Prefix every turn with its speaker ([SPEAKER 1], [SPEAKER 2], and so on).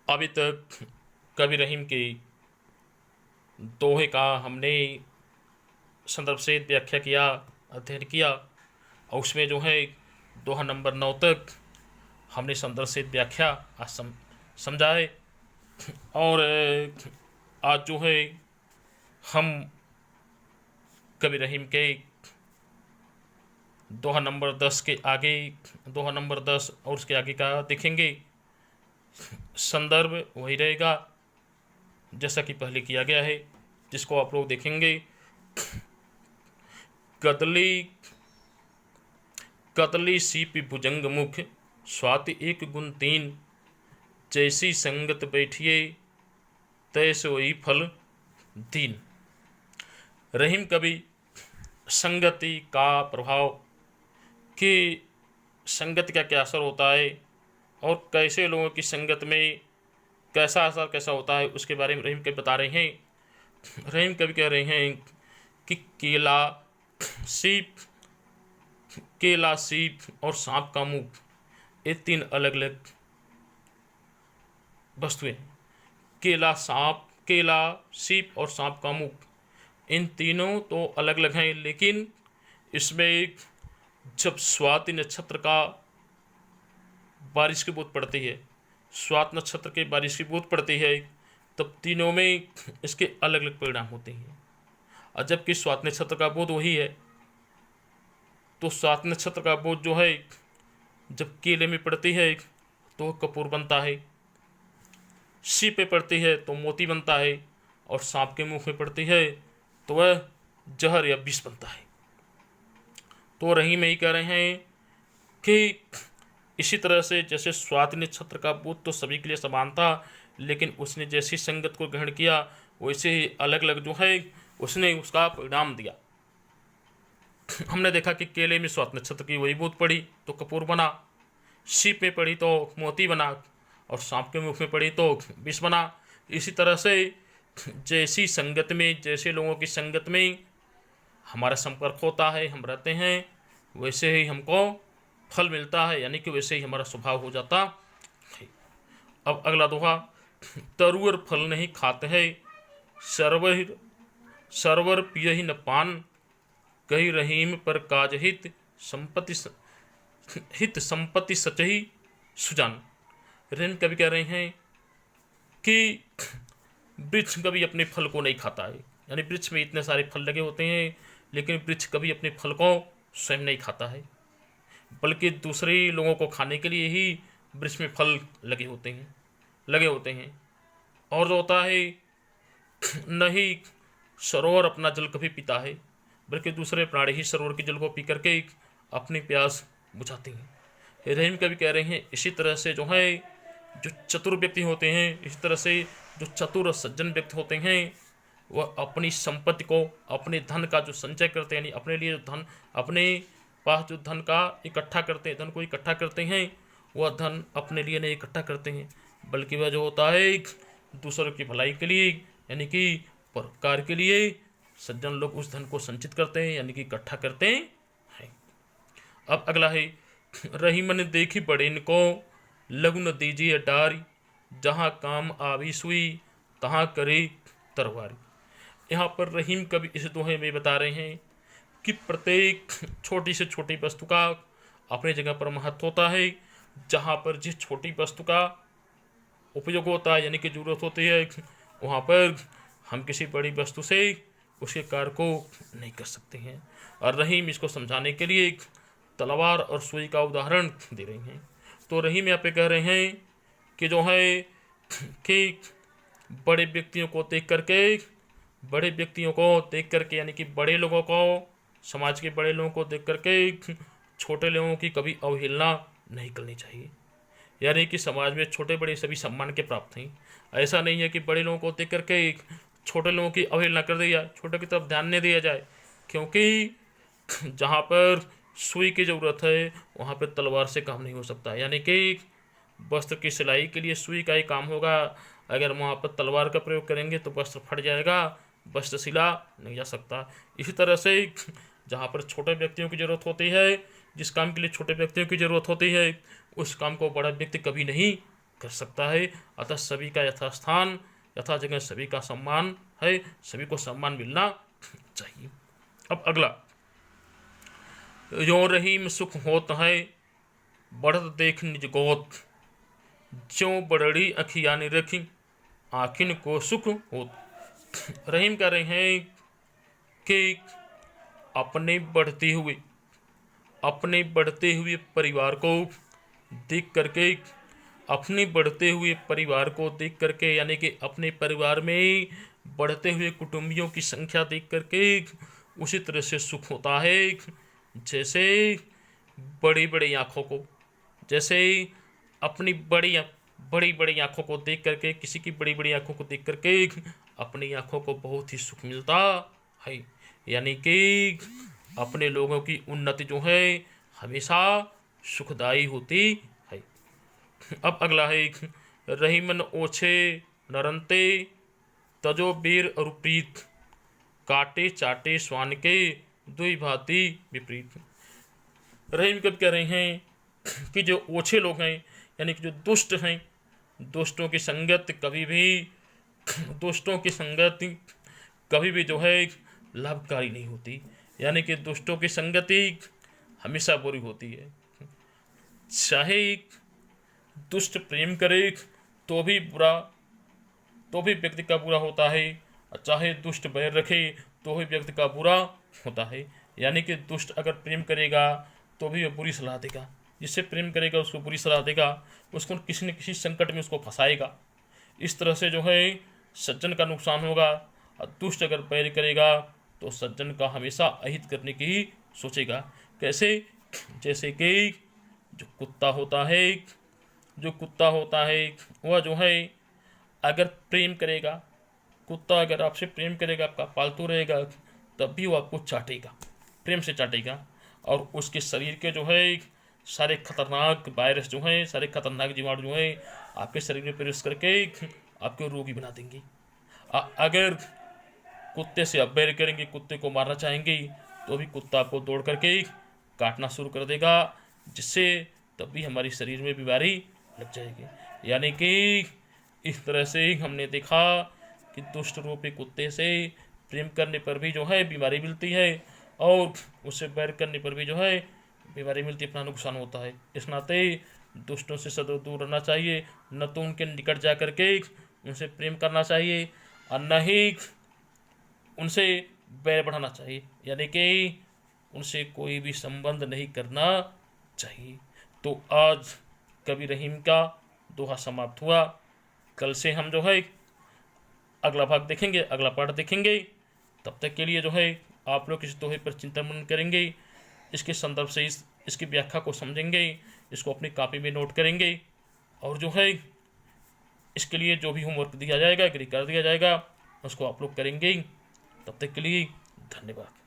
[SPEAKER 1] अभी तक कवि रहीम के दोहे का हमने संदर्भ से व्याख्या किया, अध्ययन किया, और उसमें जो है दोहा नंबर 9 तक हमने संदर्भ से व्याख्या आज समझाए। और आज जो है हम कवि रहीम के दोहा नंबर 10 के आगे, दोहा नंबर 10 और उसके आगे का देखेंगे। संदर्भ वही रहेगा जैसा कि पहले किया गया है, जिसको आप लोग देखेंगे। कदली कदली सीप भुजंग मुख, स्वाति एक गुण तीन, जैसी संगत बैठिए तैसे वही फल दीन। रहीम कवि संगति का प्रभाव, कि संगति का क्या असर होता है और कैसे लोगों की संगत में कैसा असर कैसा होता है, उसके बारे में रहीम कवि बता रहे हैं। रहीम कवि कह रहे हैं कि केला, सीप और सांप का मुख, ये तीन अलग अलग वस्तुएं। केला, सीप और सांप का मुख, इन तीनों तो अलग अलग हैं, लेकिन इसमें जब स्वाति नक्षत्र का बारिश की बूंद पड़ती है, स्वाति नक्षत्र के बारिश की बूंद पड़ती है, तब तीनों में इसके अलग अलग परिणाम होते हैं। और जबकि स्वाति नक्षत्र का बोध वही है, तो स्वाति नक्षत्र का बोध जो है जब केले में पड़ती है तो कपूर बनता है, सीप पे पड़ती है तो मोती बनता है, और सांप के मुंह में पड़ती है तो वह जहर या विष बनता है। तो रहीम में ही कह रहे हैं कि इसी तरह से जैसे स्वाति नक्षत्र का बोध तो सभी के लिए समान था, लेकिन उसने जैसी संगत को ग्रहण किया वैसे ही अलग अलग जो है उसने उसका परिणाम दिया। हमने देखा कि केले में स्वाति नक्षत्र की वही बूंद पड़ी तो कपूर बना, सीप में पड़ी तो मोती बना, और सांप के मुख में पड़ी तो विष बना। इसी तरह से जैसी संगत में, जैसे लोगों की संगत में हमारा संपर्क होता है, हम रहते हैं, वैसे ही हमको फल मिलता है, यानी कि वैसे ही हमारा स्वभाव हो जाता है। अब अगला दोहा, तरुअर फल नहीं खाते हैं, सरवर पिय ही न पान, कही रहीम पर काज हित संपत्ति सचही सुजान। रहीम कवि कह रहे हैं कि वृक्ष कभी अपने फल को नहीं खाता है, यानी वृक्ष में इतने सारे फल लगे होते हैं, लेकिन वृक्ष कभी अपने फल को स्वयं नहीं खाता है, बल्कि दूसरे लोगों को खाने के लिए ही वृक्ष में फल लगे होते हैं। और जो होता है, नहीं सरोवर अपना जल कभी पीता है, बल्कि दूसरे प्राणी ही सरोवर के जल को पी करके अपनी प्यास बुझाते हैं। रहीम कवि कह रहे हैं इसी तरह से जो है, जो चतुर व्यक्ति होते हैं, इसी तरह से जो चतुर और सज्जन व्यक्ति होते हैं, वह अपनी संपत्ति को, अपने धन का जो संचय करते हैं, यानी अपने लिए जो धन, अपने पास जो धन का इकट्ठा करते हैं, धन को इकट्ठा करते हैं, वह धन अपने लिए नहीं इकट्ठा करते हैं, बल्कि वह जो होता है दूसरों की भलाई के लिए, यानी कि परोपकार के लिए सज्जन लोग उस धन को संचित करते हैं, यानी कि इकट्ठा करते हैं। अब अगला है, रहीमन देखी बड़े इनको, लघु न दीजिए डारी, जहाँ काम आवी सुई तहाँ करे तरवारी। यहाँ पर रहीम कवि इस दोहे में बता रहे हैं कि प्रत्येक छोटी से छोटी वस्तु का अपनी जगह पर महत्व होता है। जहाँ पर जिस छोटी वस्तु का उपयोग होता है, यानी कि जरूरत होती है, वहाँ पर हम किसी बड़ी वस्तु से उसके कार्य को नहीं कर सकते हैं। और रहीम इसको समझाने के लिए तलवार और सुई का उदाहरण दे रहे हैं। तो रहीम यहाँ पे कह रहे हैं कि जो है कि बड़े व्यक्तियों को देख करके, यानी कि बड़े लोगों को, समाज के बड़े लोगों को देख करके छोटे लोगों की कभी अवहेलना नहीं करनी चाहिए। यानी कि समाज में छोटे बड़े सभी सम्मान के प्राप्त हैं। ऐसा नहीं है कि बड़े लोगों को देख करके छोटे लोगों की अवहेलना कर दी जाए, छोटे की तरफ ध्यान नहीं दिया जाए, क्योंकि जहाँ पर सुई की ज़रूरत है वहाँ पर तलवार से काम नहीं हो सकता। यानी कि वस्त्र की सिलाई के लिए सुई का ही काम होगा, अगर वहाँ पर तलवार का प्रयोग करेंगे तो वस्त्र फट जाएगा, वस्त्र सिला नहीं जा सकता। इसी तरह से जहाँ पर छोटे व्यक्तियों की ज़रूरत होती है, जिस काम के लिए छोटे व्यक्तियों की ज़रूरत होती है, उस काम को बड़ा व्यक्ति कभी नहीं कर सकता है। अतः सभी का यथास्थान यथा जगह सभी का सम्मान है, सभी को सम्मान मिलना चाहिए। अब अगला, यो रहीम सुख होत है बढ़त देख निज गोत, ज्यों बड़ड़ी अखिया रखी आखिन को सुख होत। रहीम कह रहे हैं कि अपने बढ़ते हुए परिवार को देख करके, अपने बढ़ते हुए परिवार को देख करके, यानी कि अपने परिवार में बढ़ते हुए कुटुंबियों की संख्या देख करके उसी तरह से सुख होता है जैसे बड़ी बड़ी आँखों को, जैसे अपनी बड़ी बड़ी बड़ी आँखों को देख करके, किसी की बड़ी बड़ी आँखों को देख करके अपनी आँखों को बहुत ही सुख मिलता है। यानी कि अपने लोगों की उन्नति जो है हमेशा सुखदायी होती है। अब अगला है, रहीमन ओछे नरंते तजो बीर अरुप्रीत, काटे चाटे स्वान के दुई भांति विपरीत। रहीम कब कह रहे हैं कि जो ओछे लोग हैं, यानी कि जो दुष्ट हैं, दुष्टों की संगत कभी भी जो है लाभकारी नहीं होती। यानी कि दुष्टों की संगति हमेशा बुरी होती है। चाहे दुष्ट प्रेम करे तो भी व्यक्ति का बुरा होता है, और चाहे दुष्ट बैर रखे तो भी व्यक्ति का बुरा होता है। यानी कि दुष्ट अगर प्रेम करेगा तो भी वह बुरी सलाह देगा, जिससे प्रेम करेगा उसको बुरी सलाह देगा, उसको किसी न किसी संकट में उसको फंसाएगा। इस तरह से जो है सज्जन का नुकसान होगा, और दुष्ट अगर बैर करेगा तो सज्जन का हमेशा अहित करने की ही सोचेगा। कैसे? जैसे कि जो कुत्ता होता है वह जो है अगर प्रेम करेगा, कुत्ता अगर आपसे प्रेम करेगा, आपका पालतू रहेगा, तब भी वो आपको चाटेगा, प्रेम से चाटेगा, और उसके शरीर के जो है सारे खतरनाक वायरस जो हैं, सारे खतरनाक जीवाणु जो हैं आपके शरीर में प्रवेश करके आपको रोगी बना देंगे। अगर कुत्ते से आप बैर करेंगे, कुत्ते को मारना चाहेंगे, तो भी कुत्ता आपको दौड़ करके काटना शुरू कर देगा, जिससे तब भी हमारे शरीर में बीमारी लग जाएगी। यानी कि इस तरह से हमने देखा कि दुष्ट रूपी कुत्ते से प्रेम करने पर भी जो है बीमारी मिलती है, और उससे बैर करने पर भी जो है बीमारी मिलती, अपना नुकसान होता है। इस नाते दुष्टों से सदैव दूर रहना चाहिए, न तो उनके निकट जा करके उनसे प्रेम करना चाहिए, और न ही उनसे बैर बढ़ाना चाहिए, यानी कि उनसे कोई भी संबंध नहीं करना चाहिए। तो आज कवि रहीम का दोहा समाप्त हुआ। कल से हम जो है अगला भाग देखेंगे, अगला पाठ देखेंगे। तब तक के लिए जो है आप लोग इस दोहे पर चिंतन मनन करेंगे, इसके संदर्भ से इसकी व्याख्या को समझेंगे, इसको अपनी कॉपी में नोट करेंगे, और जो है इसके लिए जो भी होमवर्क दिया जाएगा, एग्री कर दिया जाएगा, उसको आप लोग करेंगे। तब तक के लिए धन्यवाद।